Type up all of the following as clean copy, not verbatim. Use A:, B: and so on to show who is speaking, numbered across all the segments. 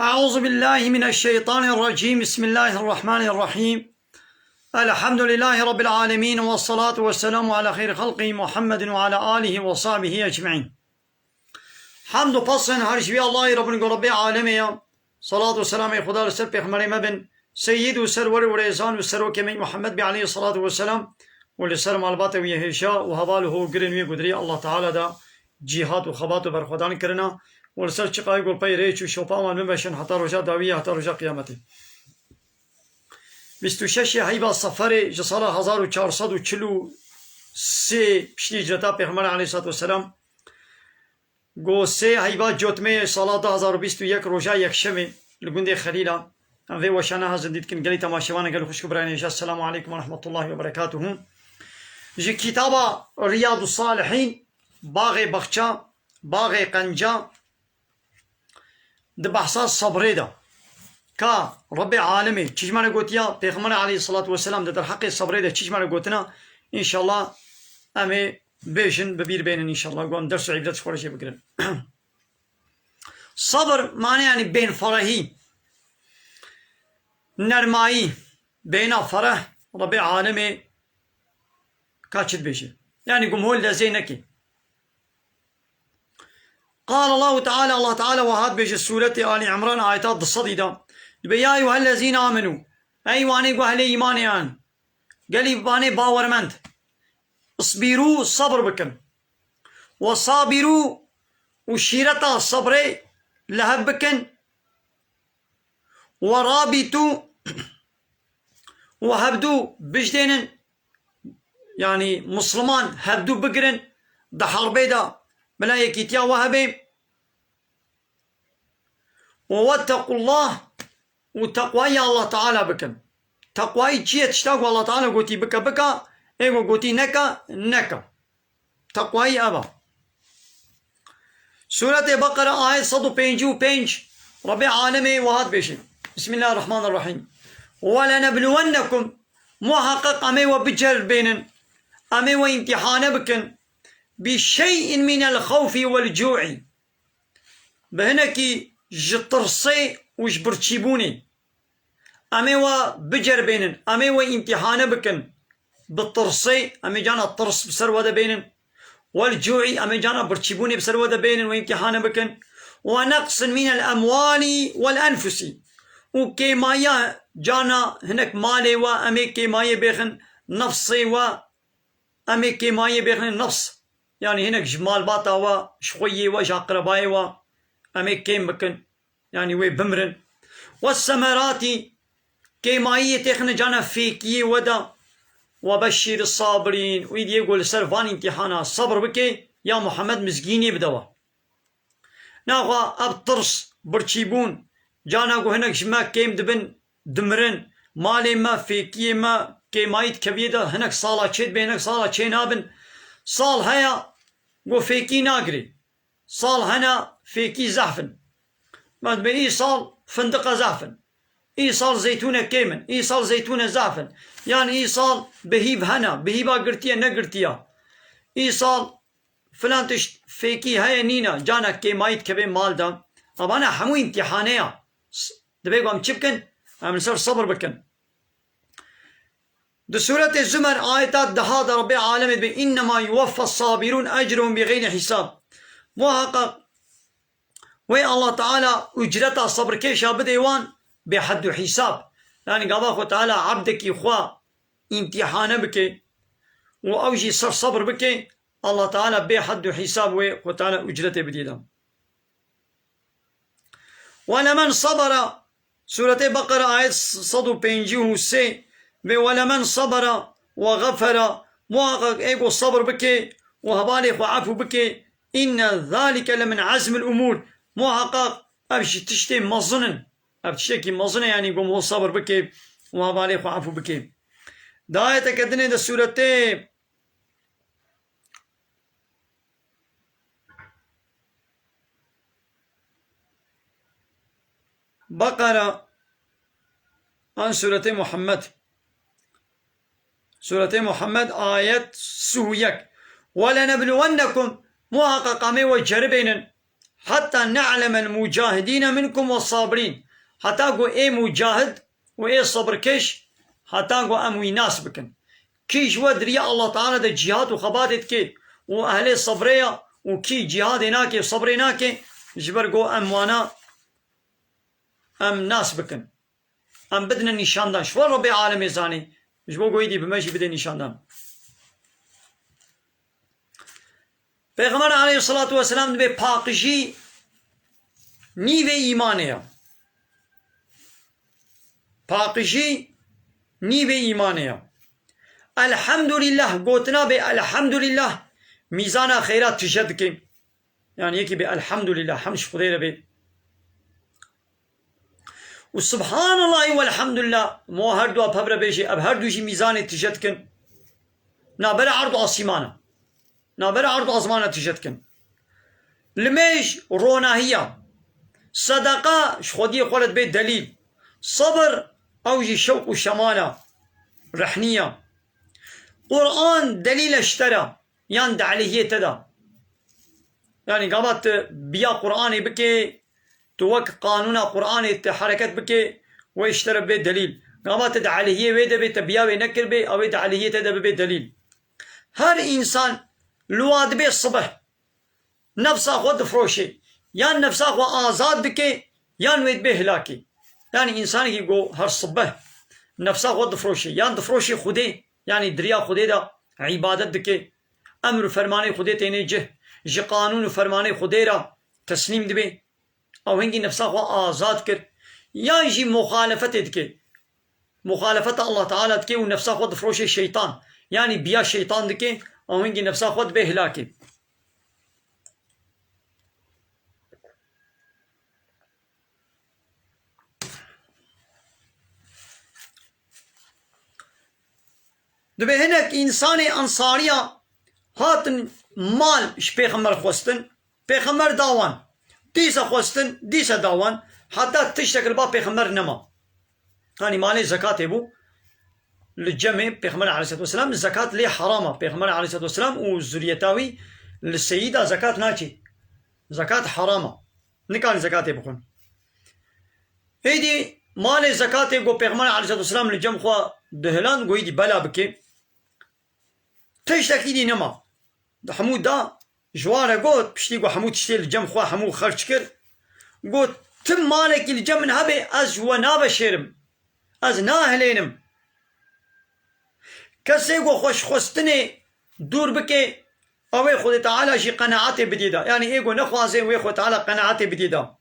A: أعوذ بالله من الشيطان الرجيم. بسم الله الرحمن الرحيم. الحمد لله رب العالمين، والصلاة والسلام على خير خلقه محمد وعلى آله وصحبه أجمعين. حمد و پسن هر شبی الله رب رب عالمه. صلاة و سلام خدا رسول پیغمبر مبن سید و سرور و ریزان و سرو کمی محمد بی علیه الصلاة والسلام و لسر مالبات و یهشا و حواله گرن و گدری الله تعالی دا جهاد و خبات و برخودان کرنا و لسر چقای گل پای ریچ و شوپامان مبشن حتی رجا داویه حتی رجا قیامته. 26 هیبا صفر جسال 1443 پیش هجرتا پیغمبر علیه الصلاة والسلام گو 3 هیبا جوتمه سال 2021 روژا یک شمه لگنده خلیلا و وشانه زندید کن گلی تماشوانه گل خوشک برای السلام علیکم و رحمت الله و برکاته. جی کتاب ریاض الصالحین باغ بخچا باغ قنجا ده بحثا صبره ده که رب عالمه چیش مانا گوتیا پیغمبر علیه الصلاة والسلام ده در حق صبره ده چیش مانا گوتنا انشالله امه بیشن ببیر بینن انشالله گوام درس و عبرت خورشه بگرن. صبر معنی یعنی بین فرحی نرمایی بین فرح رب عالمه کاچد بیشه يعني قم هو اللي نكي. قال الله تعالى وهذا بيج سورة آل عمران آيات الصديدة يا أيها الذين آمنوا أيواني قهلي إيمانيان قالي باني باورمند اصبروا صبر بكن وصابروا وشيرتا الصبر لهب بكن ورابطوا وهبدوا بجدين يعني مسلمان هبدو بقرن ده حربي ده بلا يكيتيا وهبي واتقوا الله وتقوى الله تعالى بكن تقوى جيه تشتاق الله تعالى قوتي بكا بكا ايغو قوتي نكا نكا تقوى ابا. سورة بقرة آية 155 رب عالمي وهاد بيشي بسم الله الرحمن الرحيم. ولنبلونكم محقق امي وبجر بينن امي وامتحان بكن بشيء من الخوف والجوع بهنكي جطرسي وجبرتشيبوني امي وبجر بينن امي وامتحان بكن بالطرسي امي جانا الطرس بسروده بينن والجوع امي جانا برتشيبوني بسروده بينن وامتحان بكن ونقص من الاموال والانفس وكيمايا جانا هناك مالي وامي كيمايا بيخن نفسي وامي كيمايا بيخن نفس يعني هناك جمال باتا وشخوية وشاقرباي وامي كيم بكن يعني وي بمرن والثمرات كيمايا تخن جانا فيكي ودا وبشر الصابرين ويدي يقول سرفان امتحانا صبر بكي يا محمد مسكيني بدوا ناغا ابطرس برشيبون جانا قو هناك جما كيم دبن دمرن مالي ما فيكي ما كيمايت كبيدا هناك صالة تشد بينك صالة تشينابن صال هيا قو فيكي ناقري صال هنا فيكي زعفن ما تبين اي صال فندقة زعفن اي صال زيتونة كيمن اي صال زيتونة زعفن يعني اي صال بهيب هنا بهيبا قرتيا نقرتيا اي صال فلان تشت فيكي هيا نينا جانا كيمايت كبين مال دا. طب انا حمو امتحانيا دبيقو ام تشبكن ام سر صبر بكن. ده سورة الزمر آيات دهاد رب العالمين إنما يوفى الصابرون أجرهم بغير حساب. محقق وي الله تعالى أجرتا صبر كيشا بديوان بحد حساب يعني قال تعالى عبدك يخوا امتحان بك وأوجي صبر بك الله تعالى بحد حساب وي تعالى أجرته بديدا. ولمن صبر سورة بقرة آيات 153 ولمن صبر وغفر محقق ايقو صبر بك وهبالك وعفو بك إن ذلك لمن عزم الأمور محقق أبشي تشتي مظنن أبشي مظنن يعني يقوم هو صبر بك وهبالك وعفو بك. داية كدني دا سورة بقرة عن سورة محمد سورة محمد آية سويك ولنبلونكم محقق امي وجربين حتى نعلم المجاهدين منكم والصابرين حتى قو اي مجاهد و اي صبر كش حتى قو اموي ناس بكن كيش ودريا الله تعالى دا جهاد وخباتت كي و اهل صبرية و كي جهاد ناكي وصبري ناكي جبر قو اموانا ام ناس بكن ام بدنا نشاندان شو رب العالمين زاني جبو قويدي بمشي بدنا نشاندان پیغمبر علیه الصلاة والسلام به پاکشی نیوه ایمانه پاکشی نیوه ایمانه الحمدلله گوتنا به الحمدلله میزان خیرات تشد که یعنی یکی به الحمدلله حمش خدای به و سبحان الله والحمدلله مو هر دو پبر بشی اب هر دوشی میزان تشد کن نابر عرض آسمانه نابر عرض آسمانه تشد کن لميش روناهية صدقة خودي خولت بيت دليل صبر أوجي شوق وشمالة رحنية قرآن دليل اشترى ياند عليه تدا يعني قامت بيا قرآن بكي توك قانون قرآن حركات بكي واشترى بيت دليل قامت عليه ويدا بيت بيا وينكر بي أو عليه تدا بيت دليل هر إنسان لواد بي الصبح نفسه خود فروشي يان نفسه خو آزاد بكي يان ويد به هلاكي يعني إنسان يقول هر صبح نفسه خود فروشي يان دفروشي خودي يعني دريا خودي دا عبادت دكي أمر فرماني خودي تيني جه قانون فرماني خودي را تسليم دبي أو هنگي نفسه خو آزاد كر يان يجي مخالفة دكي مخالفة الله تعالى دكي ونفسه خود فروشي شيطان يعني بيا شيطان دكي أو هنگي نفسه خود به هلاكي دبي هناك إنسان أنصارية هاتن مال إش بيغمبر خوستن بيغمبر داوان ديسا خوستن ديسا داوان حتى تشتكل با بيغمبر نما يعني مالي زكاة بو للجمع بيغمبر عليه الصلاة والسلام الزكاة ليه حرامة بيغمبر عليه الصلاة والسلام وزريتاوي للسيدة زكاة ناتي زكاة حرامة نكان زكاة بخون هيدي مالي زكاة بو بيغمبر عليه الصلاة والسلام للجمع خوا دهلان قويدي بلا بكي تشتكي دي نما ده حمود دا جواره قوت بشتي قو حمود تشتي الجم خوا حمود خرج كر قوت تم مالك الجم من هبي از ونابا شيرم از ناهلينم كسي قو خوش خوستني دور بكي اوي خود تعالى شي قناعتي بديدا يعني ايقو نخوازي وي خود تعالى قناعتي بديدا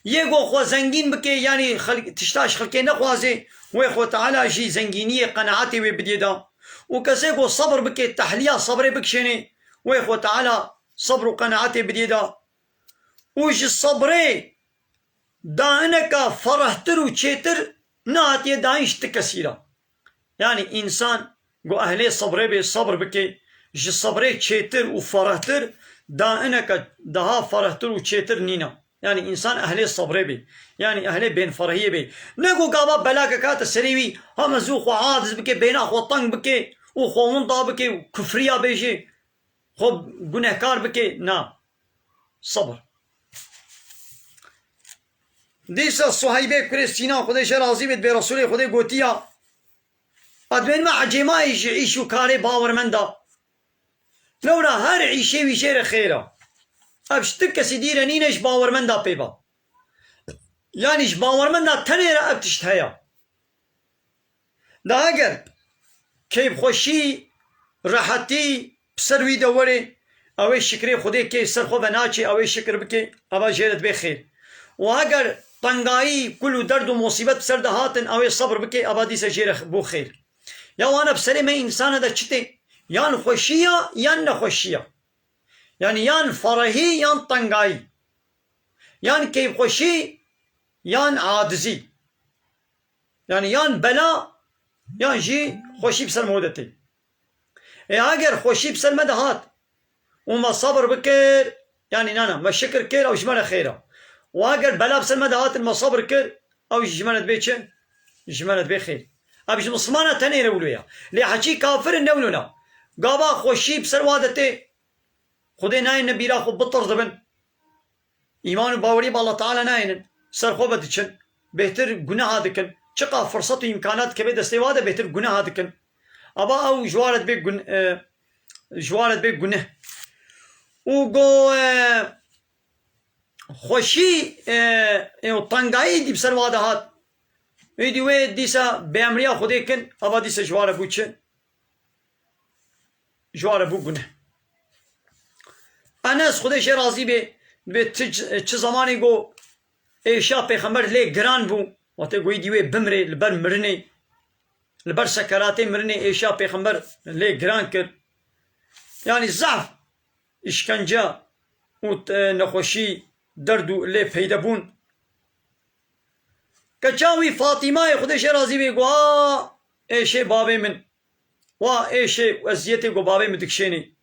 A: يقو خو زنگين بكي يعني تشتاش خلقي نخوازي وي خود تعالى شي زنگينية قناعتي بديدا وكسيكو صبر بكي تحلية صبري بكشيني ويخو تعالى صبر وقناعتي بديدا وش الصبري دانك فرحتر وشيتر ناتي دايش تكسيرا يعني إنسان قو أهلي صبري بي صبر بكي جي صبري شيتر وفرحتر دانك دها فرحتر وشيتر نينا يعني إنسان أهلي صبري بي يعني أهلي بين فرحية بي نقو قابا بلاك كات السريوي هم زوخ وعادز بكي بينا خو طنق بكي وخو منطا بكي وكفريا بيجي خو گنهكار بكي نا صبر ديسا صهيبه كريستينا خديش راضي بيت برسولي خدي قوتيا أدوين ما عجيما يعيشو كاري باور من دا لولا هر عيشي ويشير خيرا ابشتك سيدير نينش باور من دا بيبا يعني اش باور من دا تنير ابتشت هيا دا اگر كيف خوشي راحتي بسروي دوري اوي شكري خدي كي سر خو بناچي اوي شكر بكي ابا جيرت بخير واگر تنگاي كل درد ومصيبت بسر دهاتن اوي صبر بكي ابا دي سجير بو خير يا وانا بسري ما انسان دا چتي يان خوشيا يان نخوشيا يعني يان فرحي يان تنگاي يان كيف خوشي يان عاجزي يعني يان بلا يان جي خوشي بسر مودتي اگر خوشي بسر مدهات وما صبر بكر يعني نانا ما شكر كير او جمال خيره واگر بلا بسر مدهات ما صبر كر او جمالت بيتش جمالت بخير ابيش مسلمانه تنير ولويا لي حكي كافر نولونا قابا خوشي بسر وادتي خدي ناي النبي را خو بطر دبن إيمان باوري بالله تعالى ناين سرخوبة دكن بهتر جناح دكن شقا فرصة وإمكانات كبيرة استواده بهتر جناح دكن أبا أو جوارد بيك جوارد بيك جناح وقو خوشي طنقاي دي بسر واده هات ويدي وي ديسا بأمريا خودي كن أبا ديسا جوار بوچ جوار بو جناح أنس خودي شي راضي به چه زمانی گو ایشا پیغمبر لی گران بو وقتی گوی دیوی بمره لبر مرنه لبر سکرات مرنه ایشا پیغمبر لی گران کرد یعنی ضعف اشکنجه و نخوشی دردو لی پیدا بون کچاوی فاطمه خودش راضی بی گو ایشه بابی من و ایشه وزیتی گو بابی من دکشینی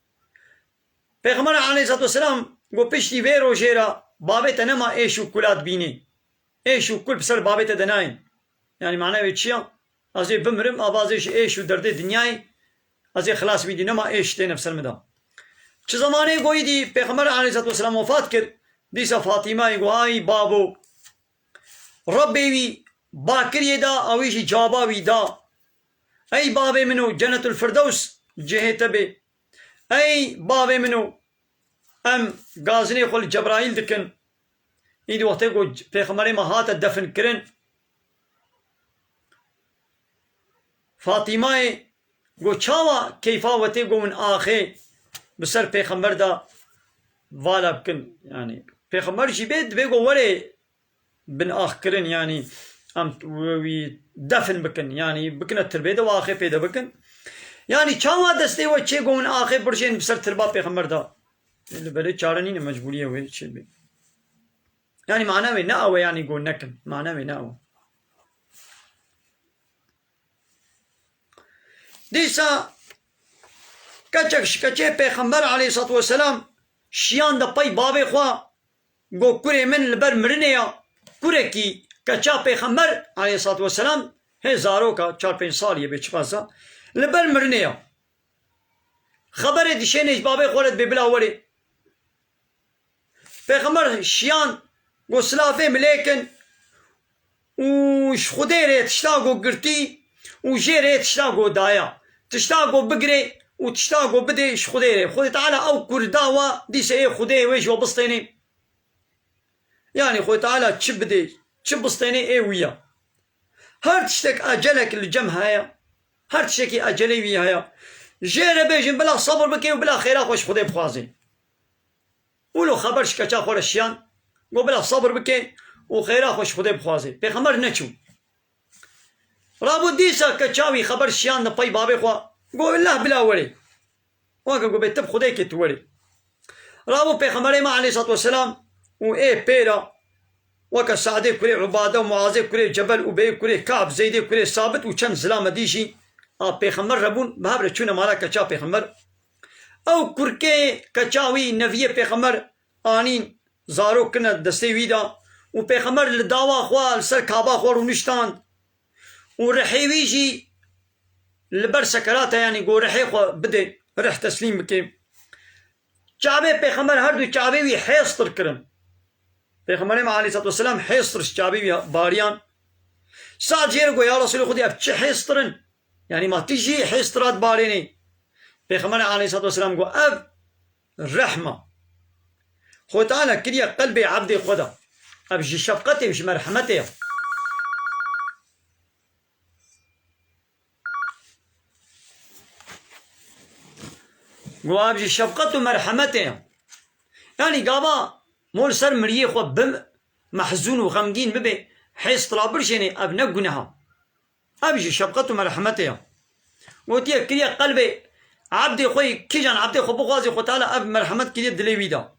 A: پیغمبر علیه السلام گو پشتی وی روژیرا بابت نما ایشو کلات بینی ایشو کل بسر بابت دناین یعنی معنی چیه؟ از بمرم آبازش ایشو درد دنیای از خلاص بیدی نما ایش تی نفسر مدا چه زمانه گویی دی پیغمبر علیه السلام وفات کرد دیسا فاطمه گو آی بابو ربی وی باکری دا اویشی جابا وی دا ای بابی منو جنت الفردوس جهت بی ای بابی منو ام غازني خل جبرائيل دكن ايدي وقت يقول پیغمبر ما هات دفن كرن فاطمه گو چاوا كيفا وتي گو من آخي بسر پیغمبر دا والا بكن يعني پیغمبر شي بيت بيگو وري بن آخ كرن يعني ام دفن بكن يعني بكن التربيه دا واخي پیدا بكن يعني چاوا دسته و چه گو من آخي برشين بسر تربا پیغمبر دا بله چارنی مجبوریه وی چه بی یعنی معنی نه او یعنی گو نکن معنی نه او دیسا کچه پیغمبر علیه الصلاة والسلام شیان دا پای بابی خوا گو کره من لبر مرنه یا کره کی کچه پیغمبر علیه الصلاة والسلام هزارو کا 4-5 سالیه به چپاسا لبر مرنه یا خبر دیشه نیش بابی خورد ببلا وری پیغمبر شیان گو سلافه ملیکن و خودی ری تشتا گو گرتی و جی ری تشتا گو دایا تشتا گو بگری و تشتا گو بده خودی ری خودی تعالی او کردا و دیسه ای خودی ویش و بستینی یعنی خودی تعالی چه بده چه بستینی ای ویا هر تشتک اجلک الجم هایا هر تشتکی اجلی وی هایا جی ری بیجن بلا صبر بکی و بلا خیرا خوش خودی بخوازی ولو خبرش کچا خورشیان گو بلا صبر بکی و خیرا خوش خودی بخوازی پیغمبر نچو رابو دیسا کچاوی خبرشیان نپای بابی خوا گو الله بلا وری واقع گو بیتب خودی کت وری رابو پیغمبر ما علیه الصلاة والسلام و ای پیرا وکا سعده کری عباده و معاذه کری جبل و بی کری کعب زیده کری ثابت و چند زلام دیشی پیغمبر ربون بهبر چونه مالا کچا پیغمبر او کرکه کچاوی نویه پیغمبر آنین زارو کنه دسته ویدا و پیغمبر لداوا خواه سر کعبا خواه رو نشتاند و رحیوی جی لبر سکراته یعنی گو رحی خواه بده رح تسلیم بکه چعبه پیغمبر هر دو چعبه وی حیستر کرن پیغمبر ما علیه السلام حیسترش چعبه وی باریان ساعت جیر گو یا رسول خودی اب چه حیسترن یعنی ما تیجی حیسترات بارینی پیغمبر علیه السلام گو اب رحمه خود تعالی کریه قلب عبد خدا اب جی شفقته و جی مرحمته گو اب جی شفقت و مرحمته یعنی گاوا مول سر مریه خود بم محزون و غمگین ببه حیث طلابرشنی اب نگنها اب جی شفقت و مرحمته گو تیه کریه قلب عبد خوي كيجان عبد خو بغازي خو تعالى اب مرحمت كي دلي ويدا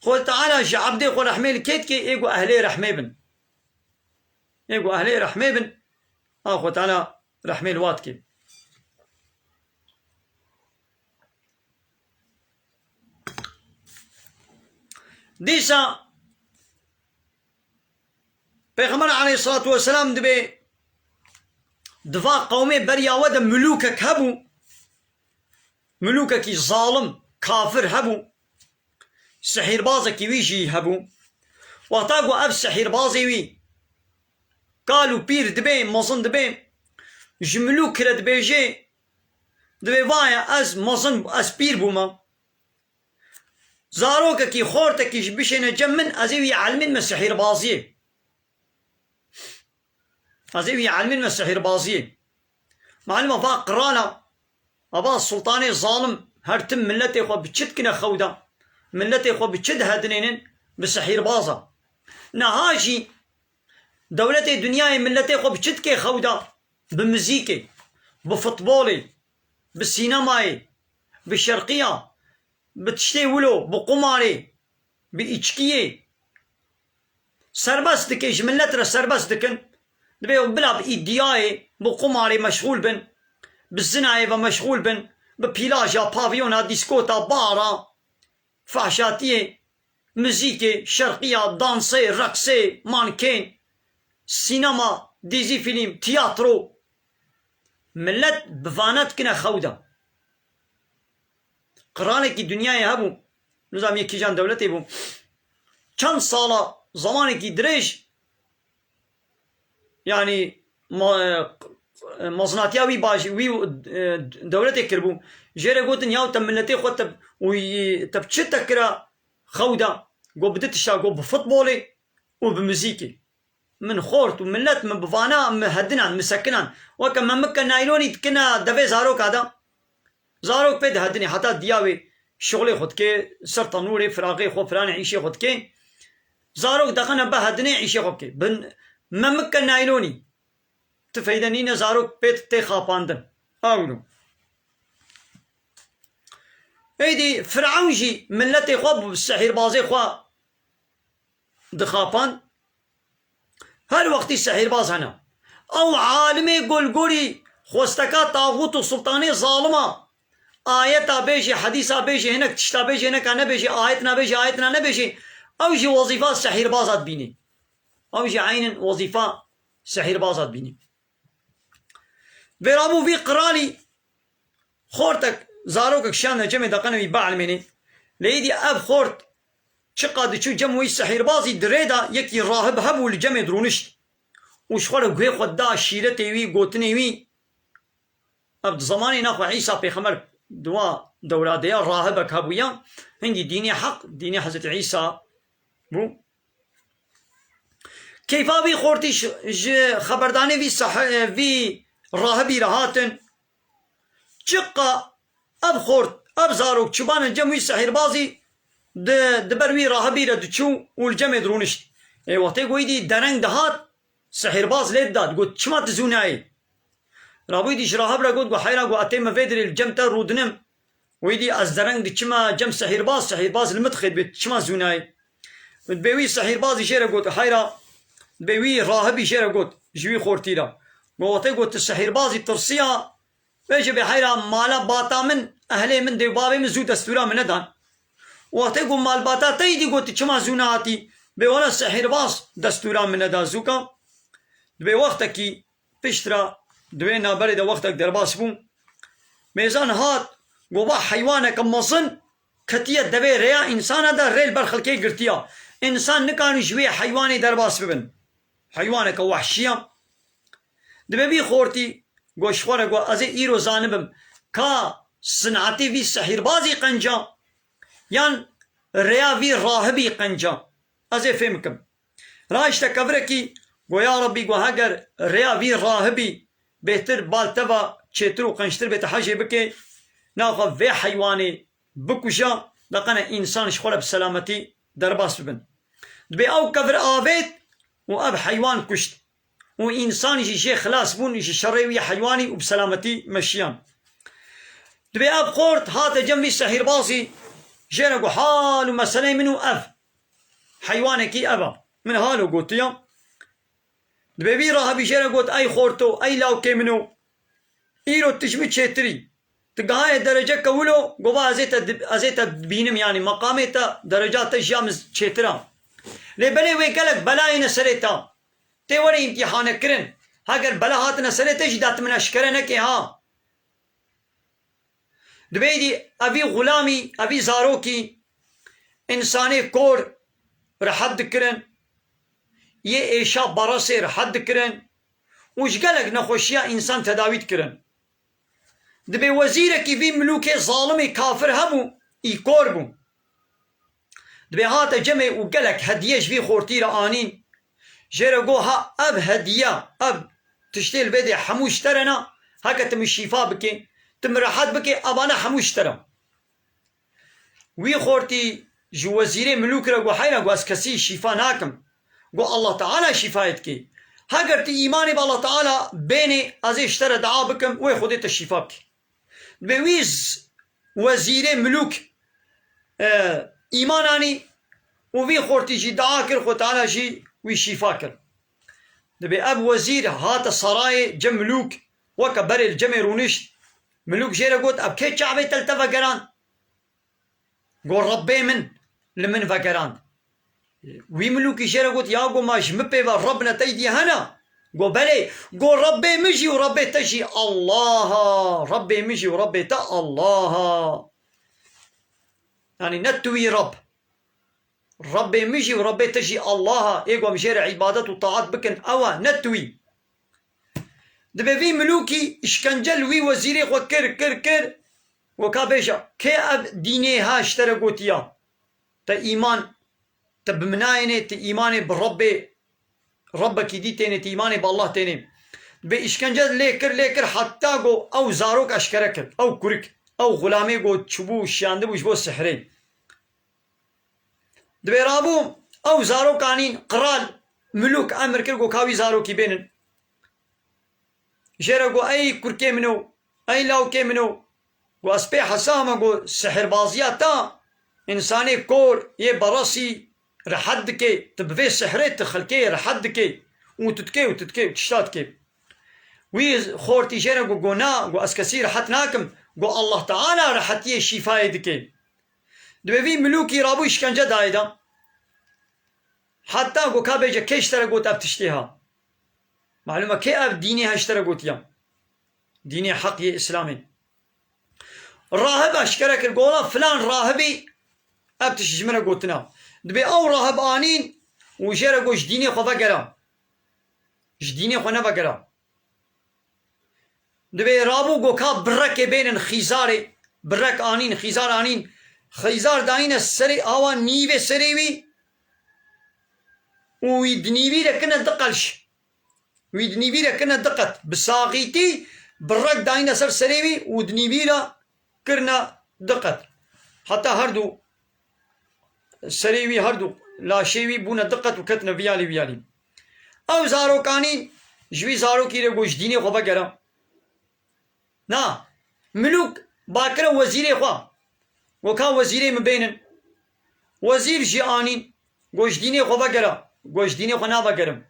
A: خو تعالى ش عبد خو رحمه كيت كي ايغو اهلي رحمه بن ايغو اهلي رحمه بن خو تعالى رحمه الوات كي ديسا پیغمبر عليه الصلاة والسلام دبي دفاع قومي بريا ود ملوكك هبو ملوكك ظالم كافر هبو سحير بازك ويجي هبو وقتا قو أب سحير بازي وي قالوا بير دبين مزن دبين جملو كرد بيجي دبي وايا از مزن از بير بوما زاروكا كي خورتك كي بشينا جمن ازيوي علمين من سحير بازي ازيوي علمين من سحير بازي معلومة فا قرانا أبا السلطاني الظالم هرتم ملتي خو بتشد كنا خودا ملتي خو بتشد هدنين بسحير بازا نهاجي دولتي دنياي ملتي خو بتشد كي خودا بمزيكي بفوتبولي بالسينماي بالشرقية بتشتي ولو بقماري بإيشكية سربس دكيش ملتنا سربس دكن دبيو بلعب إيدياي بقماري مشغول بن بالزناية مشغول بن ببيلاجا بافيونا ديسكوتا بارا فحشاتية مزيكي شرقية دانسي رقصي مانكين سينما ديزي فيلم تياترو ملت بفانات كنا خودا قرانك دنياي هبو نظام يكي جان دولتي بو چند سالة زمانك دريج يعني مزناتيا وي باش وي دولتي كربو جيري قوتن ياو تم ملتي خو تب وي تب تشتكرا خودا قو بدتشا قو بفوتبولي وبمزيكي من خورت وملت من بفانا مهدنا مسكنا وكما مكة نايلوني تكنا دفي زاروك هذا زاروك بيد هدني حتى دياوي شغلي خود كي سرطانوري فراغي خو فراني عيشي خود كي زاروك دخلنا بهدني عيشي خود كي بن ما مكة نايلوني تفيدنين زاروك بيت تي خاباندن اولو ايدي فرعون جي ملتي خو بالسحير بازي خو دخابان هر وقتی السحير باز هنا او عالمي قولي خوستكا طاغوت سلطاني ظالمة آيتا بيجي حديثا بيجي هناك تشتا بيجي هناك انا بيجي آيتنا بيجي آيتنا انا بيجي او جي وظيفة السحير بازات بيني او جي عين وظيفة السحير بازات بيني برابو في قرالي خورتك زاروكك شان جمع دقنا بيباع الميني ليدي اب خورت شقاد شو جموي السحير بازي دريدا يكي راهب هبو الجمع درونشت وشخور بغي خدا شيرتي وي قوتني وي ابد زماني ناخو عيسى بيخمر دوا دولاديا راهبك هبويا هندي ديني حق ديني حضرت عيسى بو كيف ابي خورتي خبرداني في راهبي رهاتن شقا اب خورت اب زاروك شبان الجموي السحير بازي دبروي راهبي ردشو والجمع درونشت اي وقتي قويدي درنگ دهات سحير باز ليد داد قلت شما تزوناي رابو يدي شراهب را قلت حيرا قو اتيما فيدري الجمتا رودنم ويدي از درنگ دي شما جم سحير باز المدخل بيت شما زوناي بيوي سحير باز يشيرا قلت حيرا بيوي راهبي يشيرا قلت جوي خورتيرا وقتي قلت السحير باز الترسيا بيجي بحيرا مالا باتا من اهلي من دي بابي من زو دستورا من ندان وقتی گو مال باتا تیدی گوتی چما زونا آتی به وانا سحر باز دستورا من ندازو کا به وقت کی پشترا دوی نابری دا وقت در باس بون میزان هات گو با حیوانک مصن کتیه دوی ریا انسان دا ریل برخلکی گرتیا انسان نکانو جوی حیوانی در باس ببن حیوانک وحشیا دوی بی خورتی گو شخوره گو از ایرو زانبم کا صنعتی وی سحر بازی قنجا یان رياوي راهبي قنجا ازي فهمكم رايش تكفركي و يا ربي و هاجر رياوي راهبي بهتر بالتبا تشترو قنشتر بيت حاجه بكي ناخذ في حيواني بكوشا لقنا انسان شخوله بسلامتي درباس ببن دبي او كفر افيت واب حيوان كشت وانسان يجي شيء خلاص بون يجي شريوي حيواني وبسلامتي مشيان دبي اب قورت هات جنبي سحير باصي جينا حالو مسألة منو أف حيوانك أبا من هالو قلت يا دبي راها بيجينا قلت أي خورتو أي لاو كيمنو إيرو تشمي تشتري تقاهي درجة كولو قبا أزيتا بينم يعني مقاميتا درجات الجامز تشترا لبني ويكالك بلاي نسريتا تيوري امتحانك كرن هاگر بلا هات نسريتا جدات من أشكرنك ها دبيدي أبي غلامي أبي زاروكي إنساني كور رحد كرن یه ایشا براسه رحد کرن وش قالك نخوشيا إنسان تداويت كرن دبي وزيرك في ملوك ظالمي كافر همو يكوربو دبي هاتا جمع وقالك هديش في خورتير آنين جيرقو ها أب هدية أب تشتيل بدي حموش ترنا هكا تم الشفاء بكي تم راحت بكي أبانا حموش ترى وي خورتي جو وزيري ملوك رقو حينا قو أسكسي شفاء ناكم قو الله تعالى شفايتكي هاگر تی ایمانی با الله تعالی بینی از اشتر دعا بکم وی خودت الشفا بکی بویز وزیر ملوک ایمانانی و وی خورتی جی دعا کر خود تعالی جی وی شفا کر دبی اب وزیر هات سرای جم ملوک وکا بر الجمع رونشت ملوک جیره گوت اب که چعبه تلتا فقران گو ربی من لمن فقران وی ملوکی جیره گوت یا گو ما جمپی و ربنا تیدی هنا گو بله گو ربی مجی و ربی تجی الله ربی مجی و ربی تا الله يعني نتوي ربي مجي وربي تجي الله ايقوى مجير عبادات وطاعات بكن اوا نتوي دبي في ملوكي اشكنجل وي وزيري وكر كر وكابيجا كي اب ديني ها اشترقوتيا تا ايمان تا بمنايني تا ايماني بربي ربك دي تيني تا ايماني بالله تيني دبي اشكنجل ليكر حتى قو او زاروك اشكركر او كورك او غلامي قو تشبو شاندبو جبو السحرين دبي رابو او زارو كانين قرال ملوك امر كرقو كاوي زارو كي بينن جيرقو اي كركي منو اي لاو كي منو و اسبي حسامه قو سحر بازيات تا انساني كور يه براسي رحدكي تبفي سحريت تخلكي رحدكي وتتكي وتشتاتكي وي خورتي جيرقو قونا قو اسكسي رحتناكم قو الله تعالى رحتيه الشفاء دكي دبي في ملوكي رابو اشكنجه دايدا حتى قو كابيجا كي اشترقوت اب تشتيها معلومة كي اب ديني اشترقوت يا ديني حقي اسلامي الراهب اشكرك القولا فلان راهبي اب تشجمنا قوتنا دبي او راهب انين وجيرقو جديني خو فقرا جديني خو نفقرا دبي رابو قو كاب برك بين خيزاري برك انين خيزار انين خيزار داين السري اوا نيفي سريوي ويدنيبي لكنا دقلش ويدنيبي لكنا دقت بساقيتي برك داين سر سريوي ودنيبي لا كرنا دقت حتى هردو سريوي هردو لا شيوي بونا دقت وكتنا بيالي او زارو كانين جوي زارو كي رغوش ديني خو بقرا نا ملوك باكرا وزيري خوا وكان وزيري مبينن وزير جيانين گوش ديني خو بقرا گوش ديني خو نا بقرم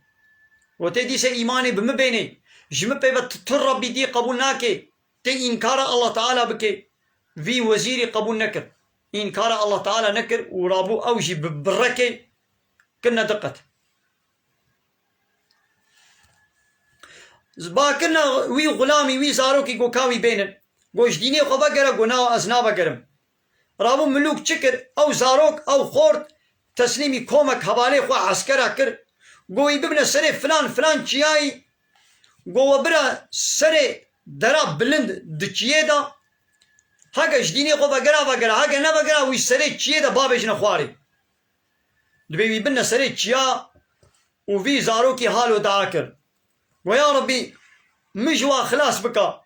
A: وتدي سي ايماني بمبيني جمبي بتطر بدي قبول ناكي تي انكار الله تعالى بكي في وزيري قبول نكر انكار الله تعالى نكر ورابو اوجي ببركي كنا دقت باكرنا وي غلامي وي زاروكي قو كاوي بينن گوش ديني خو بقرا قنا ازنا بقرم رابو ملوك چكر او زاروك او خورت تسليمي كومك حوالي خو عسكر كر قوي ببنا سري فلان چياي قوة برا سري درا بلند دچيه دا هكا جديني خو بقرا هكا نبقرا وي سري چيه دا بابج نخواري دبي ببنا سري چيا وفي زاروكي حالو دعاكر ويا ربي مجوا خلاص بكا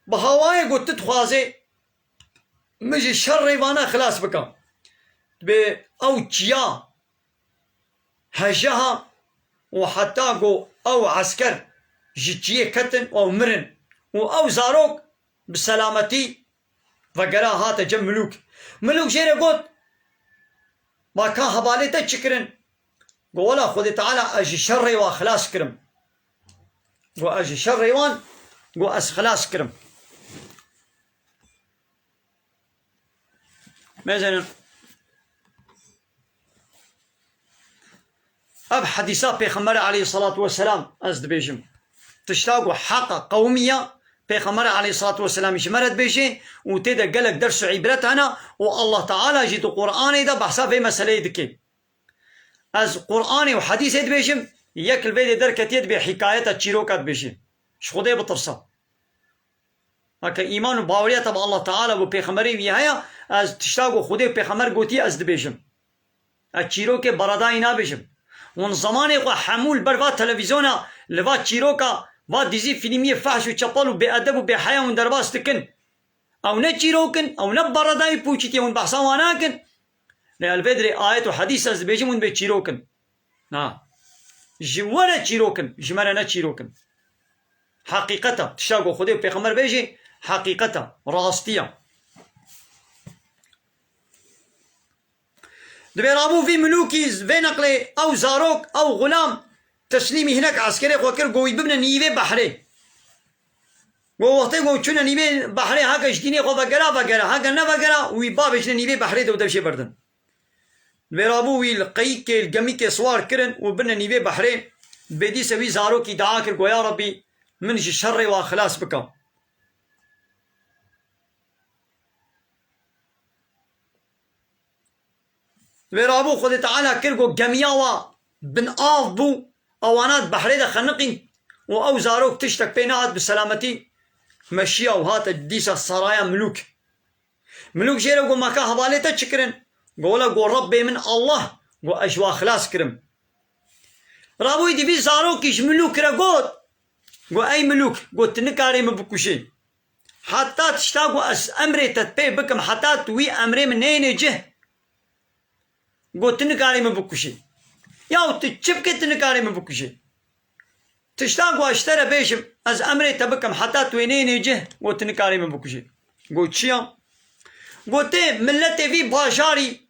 A: بهواي قلت تتخوازي مجي الشر وانا خلاص بكا دبي او چيا هجها وحتى قو او عسكر جيتشيه كتن او مرن او زاروك بسلامتي فقرا هاتا جم ملوك جيري قوت ما كان هباليتا تشكرن قو ولا خذي تعالى اجي شري وخلاص كرم قو اجي شري وان قو اس خلاص كرم مثلا اب حديثات بيغمبر عليه الصلاة والسلام ازد بيجم تشتاقوا حق قومية بيغمبر عليه الصلاة والسلام يشمرت بيجي وتيدا قالك درس عبرت هنا والله تعالى جيت القرآن إذا بحسا في مسألة دكي از قرآن وحديث بيجم يك الفيدي دركتيت بحكايتها تشيروكات بيجي شخودي بطرسا هكا إيمان وباورية تبع الله تعالى وبيخمري وياها از تشتاقو خودي بيخمر قوتي از دبيجم التشيروكي براداي نابيجم ون زماني قو حمول بروا تلفزيونا لوا تشيروكا وا ديزي فيلمية فحش وچپل وبأدب وبحياة ون درباس تكن او نه تشيروكن او نه براداي بوچتي ون بحثا واناكن لالفيدري آيات وحديث از دبيجم ون بتشيروكن نا جوانا تشيروكن جمانا نا تشيروكن حقيقتا تشتاقو خودي بيخمر بيجي حقيقتا راستيا دبيرابو في ملوكيز في نقلي او زاروك او غلام تسليمي هناك عسكري خوكر قوي ببنا نيفي بحري ووقتي قوي چونا نيفي بحري هاكا جديني خو فقرا هاكا نفقرا ويبابش نيفي بحري دو دبشي بردن دبيرابو وي القيكي القميكي صوار كرن وبنا نيفي بحري بدي سوي زاروك يدعاكر قو يا ربي من الشر وخلاص بكم دبيرابو خود تعالى كرقو جمياوا بن آف بو اوانات بحري دا خنقين و او زاروك تشتك بينات بسلامتي مشيا وهات ديسا السرايا ملوك جيرو قو مكا هباليتا تشكرن قولا قو ربي من الله قو اشوا خلاص كرم رابو يدي في زاروك ايش ملوك رقود قو اي ملوك قو تنكاري مبكوشي حتى تشتاقو اس امري تتبي بكم حتى توي امري من نين جه قو تنكاري مبكوشي ياو تشبكي تنكاري مبكوشي تشتاقو اشترى بيشم از امري تبكم حتى توي نين جه قو تنكاري مبكوشي قو تشيا قو تي ملتي في باشاري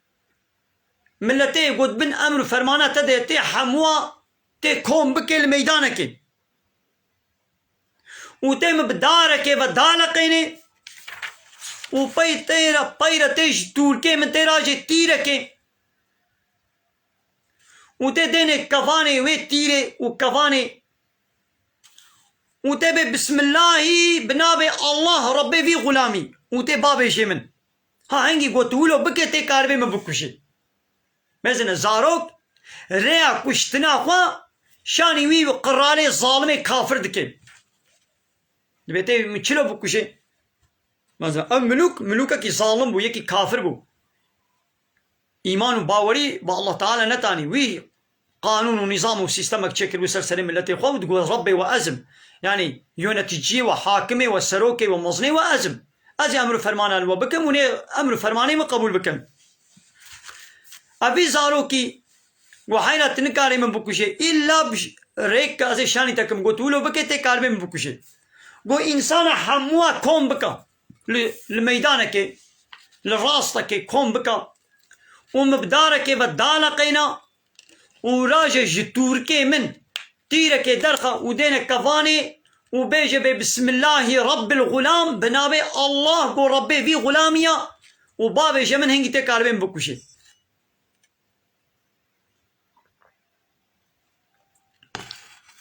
A: ملتي قو بن امر فرمانة تدي تي حموا تي كوم بكي الميدانكي وتم بدارك ودالقيني وبي تيرا بيرا تيش توركي من تيراجي تيركي وتديني كفاني وي تيري وكفاني وتبي بسم الله بنابي الله ربي في غلامي وتبابي شمن ها هنجي قوتولو بكي تي كاربي مبكوشي مثلا زاروك ريا كشتنا خوا شاني وي قرالي ظالمي كافر دكي بيتي مچلو بكوشي مثلا ام ملوكا كي ظالم بو يكي كافر بو ايمان باوري با الله تعالى نتاني وي قانون ونظام وسيستمك تشكل وسلسلة ملتي خود تقول ربي وازم يعني يونتجي وحاكمي وسروكي ومظني وازم اجي امر فرمانا وبكم وني امر فرماني مقبول بكم ابي زاروكي وحينا تنكاري من بكوشي الا ريك ازي شاني تكم قلتولو بكتي كاربي من بكوشي قو إنسان حموا كوم بكا لميدانك لراستك كوم بكا ومبدارك بدالقينا وراجع جتورك من تيرك درخة ودينك كفاني وبيجي بسم الله رب الغلام بنابي الله قو ربي في غلامية وبابي جمن هنجي تكاربين بكوشي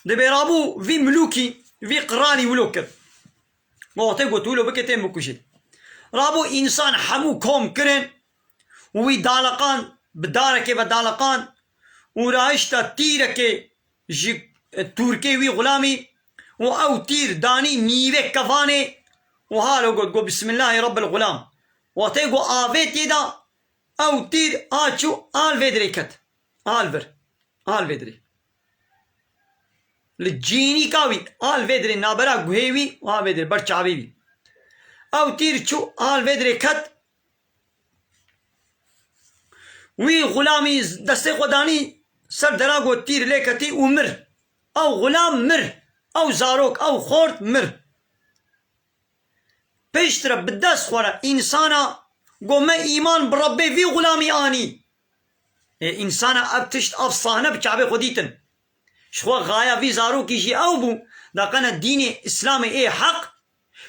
A: دبيرابو في ملوكي في قراني ولوكر موتي قلتولو بكتين بكوشي رابو إنسان حمو كوم كرن وي دالقان بداركي بدالقان ورايشتا تيركي توركي وي غلامي و او تير داني نيوه كفاني وهالو قلت بسم الله رب الغلام وتي قو آفيت يدا او تير آچو آل فيدري كت آل فيدري لجيني كاوي آل فيدري نابرا قهيوي وآل فيدري برچاوي او تير چو آل فيدري كت وي غلامي دستي خداني سر دراغو تير ليكتي ومر او غلام مر او زاروك او خورت مر بيشترا بالدست خورا انسانا قو ما ايمان بربي في غلامي اني انسانا ابتشت افصانا بچابي خديتن شخوا غاية في زاروك يجي او بو داقنا الدين اسلامي ايه حق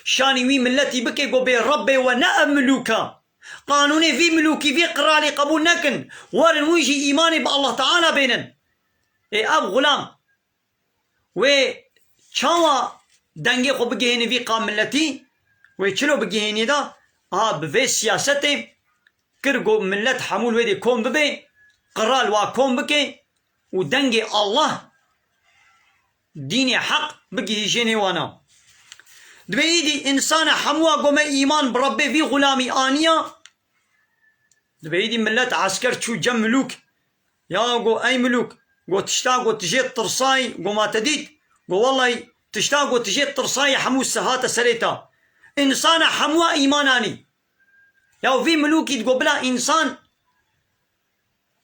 A: شاني وي ملتي بكي قو بي ربي ونأب ملوكا قانوني في ملوكي في قرالي قبول نكن ورن ويجي ايماني بالله تعالى بينن ايه اب غلام و چاوا دنگي خو بگهيني في قام ملتي و چلو بگهيني دا بفي سياستي كرقو ملت حمول ويدي كوم ببي قرال وا كوم بكي و دنگي الله ديني حق بقي هجيني وانا دبيدي إنسان حموا قوم إيمان بربي في غلامي آنيا دبيدي ملت عسكر شو جم ملوك يا قو أي ملوك قو تشتاق وتجي طرصاي قو ما تديد قو والله تشتاق وتجي طرصاي حمو السهاتة سريتا إنسان حموا إيماناني يا في ملوك يتقبلا إنسان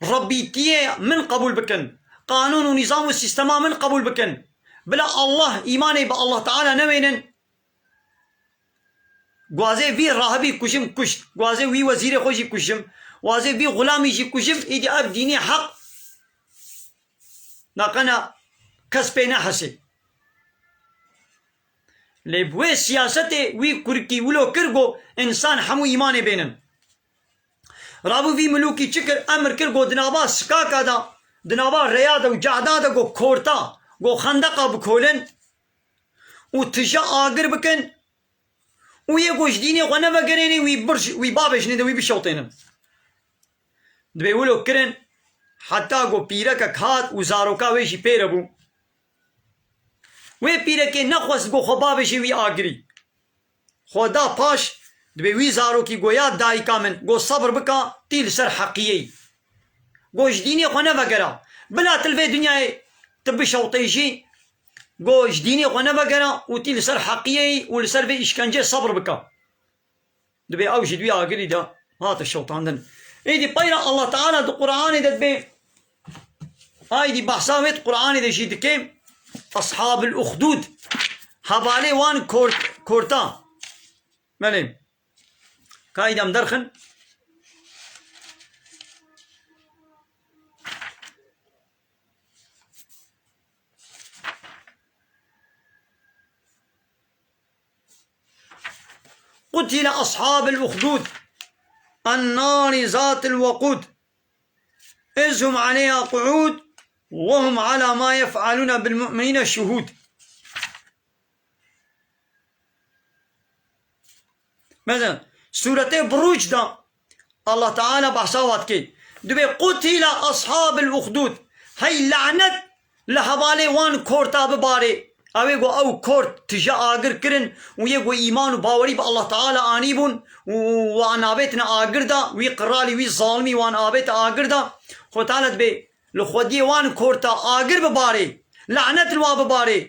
A: ربيتيه من قبول بكن قانون ونظام والسيستما من قبول بكن بلا الله إيماني بالله تعالى نوينن قوازي في راهبي كشم كشت قوازي في وزير خوشي كشم قوازي في غلامي جي كشم إيدي أب ديني حق ناقنا كسبنا حسي لبوي سياسته وي كركي ولو كرغو إنسان حمو إيماني بينن رابو في ملوكي چكر أمر كرغو دنابا سكاكا دا دنابا ريادا وجعدا دا غو كورتا غو خندقا بكولن وتجا آگر بكن ويقوش ديني غنى بقريني ويبابش ندى ويبشوطينن دبي ولو كرن حتى غو بيركا كات وزاروكا ويشي بيربو وي بيركي نخوص غو خبابشي وي آگري خدا پاش دبي وي زاروكي غو ياد داي كامن غو صبر بكا تيل سر حقيي غوش ديني غنى بقرا بلا تلفي دنياي تبشوطيجي قوش ديني غنى بقرا وتي لسر حقيقي ولسر في إشكنجة صبر بكا دبي أوجد ويا أقري دا هات الشوطان دن إيدي بيرا الله تعالى دو قرآن دا دبي هاي دي بحثاويت قرآن دا جيد كيم أصحاب الأخدود هبالي وان كورتا مليم كايدام درخن قتل أصحاب الأخدود النار ذات الوقود إذ هم عليها قعود وهم على ما يفعلون بالمؤمنين شهود مثلا سورة بروج دا الله تعالى بحثاوات كي دبي قتل أصحاب الأخدود هاي لعنت لهبالي وان كورتا بباري اوه گو او کورت تجا آگر کرن و یه گو ایمان و باوری با الله تعالی آنیبون وان آبیتن آگر دا وی قرالی وی ظالمی وان آبیت آگر دا خود تعالت بی لخودی وان کورتا آگر بباری لعنت الوا بباری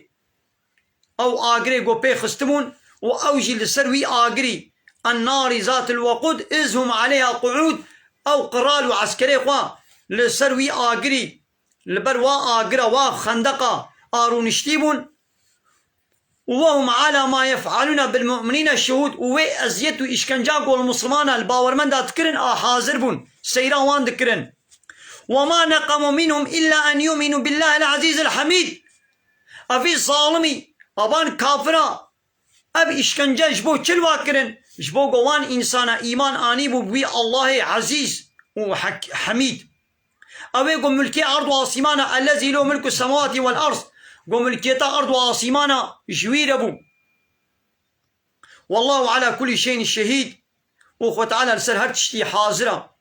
A: او آگری گو پی خستمون و او جی لسر وی آگری النار ذات الوقود إذ هم عليها قعود او قرال و عسکری خواه لسر وی آگری لبر وا آگرا وا خندقا آرونشتیبون وهم على ما يفعلون بالمؤمنين الشهود وي أزيت وإشكنجا قول المسلمان الباورمن دا تكرن حاضر بون سيراوان دكرن وما نقموا منهم إلا أن يؤمنوا بالله العزيز الحميد أفي ظالمي أبان كافرا أبي إشكنجا جبو چلوا كرن جبو قوان إنسان إيمان آنيبو بي الله عزيز وحميد أبي قم ملكي أرض وعاصمانا الذي له ملك السماوات والأرض قوم الكيتا أرض وعاصمانا جوير أبو والله على كل شيء شهيد وخوة تعالى لسر هرتشتي حاضرة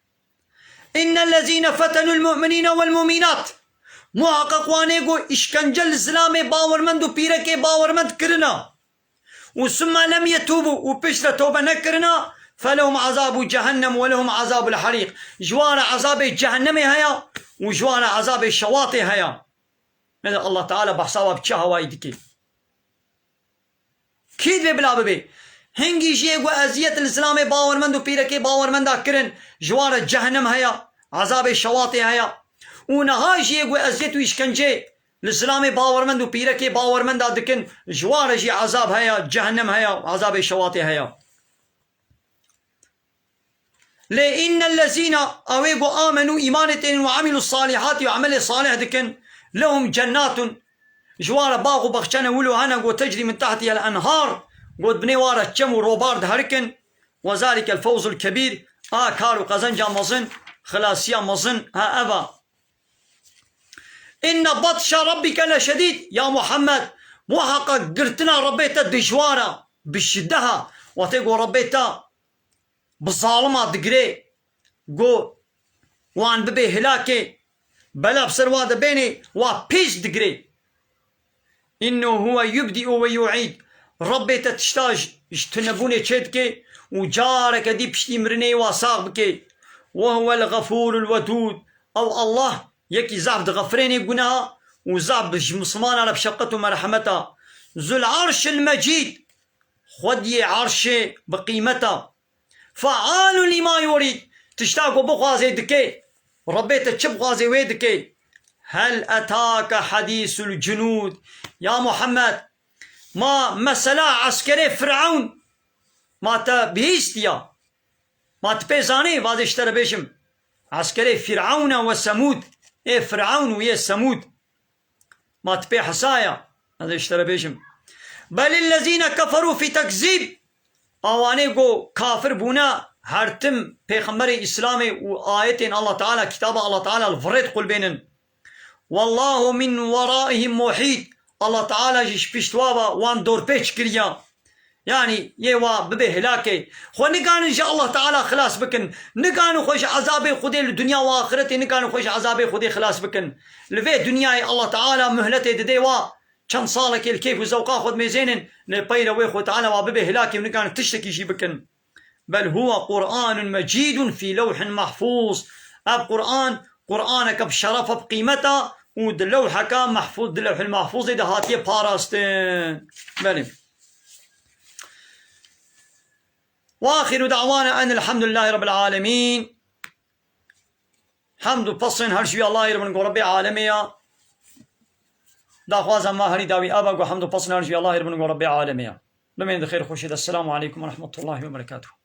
A: إن الذين فتنوا المؤمنين والمؤمنات محقق وانيقو إشكنجل الزلام باورمند وبيرك باورمند كرنا وثم لم يتوبوا وبشرة توبة نكرنا فلهم عذاب جهنم ولهم عذاب الحريق جوار عذاب جهنم هيا وجوار عذاب الشواطئ هيا من الله تعالى بحسابه بچه هواي دكي كيد بلا ببي هنگي جيگو ازيت الاسلام باورمند و پيركي باورمند اكرن جوار جهنم هيا عذاب الشواطئ هيا ونها جيگو ازيت و اشكنجي الاسلام باورمند و پيركي باورمند ادكن جوار جي عذاب هيا جهنم هيا عذاب الشواطئ هيا لئن الذين اويگو آمنوا ايمانتين وعملوا الصالحات وعمل الصالح دكن لهم جنات جوار باغ بخشنا ولو هنا قو تجري من تحتها الأنهار قد بني وارا تشم وروبارد هركن وذلك الفوز الكبير كارو قزنجا مظن خلاصيا مظن أبا إن بطش ربك لشديد يا محمد محقق قرتنا ربيتا دجوارا بشدها وتيقو ربيتا بالظالمة دقري قو وان ببي هلاكي بلا بسر وادا بيني وبيش دقري إنه هو يبدئ ويعيد ربي تتشتاج اجتنبوني تشدكي وجارك دي بشتي مرني وصاغبكي وهو الغفور الودود أو الله يكي زعب غفريني قناها وزعب مصمان على بشقته مرحمته ذو العرش المجيد خدي عرشي بقيمته فعال لما يريد تشتاقوا بغازي دكي ربي تتشب غازي ويدكي هل أتاك حديث الجنود يا محمد ما مسلا عسكري فرعون ما تبيستيا ما تبيزاني وازي اشترى بيشم عسكري فرعون وثمود ايه فرعون ويا ثمود ما تبي حسايا هذا اشترى بيشم بل الذين كفروا في تكذيب اواني قو كافر بونا هرتم پیغمبر اسلامي وآيتين الله تعالى كتاب الله تعالى الفريد قل بينن والله من ورائهم محيط الله تعالى جيش بيشتوابا وان دور بيش كريا يعني يوا ببه هلاكي خو نقان ان شاء الله تعالى خلاص بكن نقان خوش عذابي خدي الدنيا واخرتي نقان خوش عذابي خدي خلاص بكن لفي دنياي الله تعالى مهلتي دديوا كان صالك الكيف وزوقا خد ميزين نبيل ويخو تعالى وببه هلاكي ونقان تشتكي شي بكن بل هو قرآن مجيد في لوح محفوظ قرآنك بشرفه بقيمته ودلوحك محفوظ دلوح المحفوظ ده هاتيه باراستين بلي واخر دعوانا ان الحمد لله رب العالمين حمد بصن هرشي الله رب ربي عالميا دا خوازا ما هري داوي ابا وحمد بصن هرشي الله رب ربي عالميا لمن خير خوشي السلام عليكم ورحمه الله وبركاته.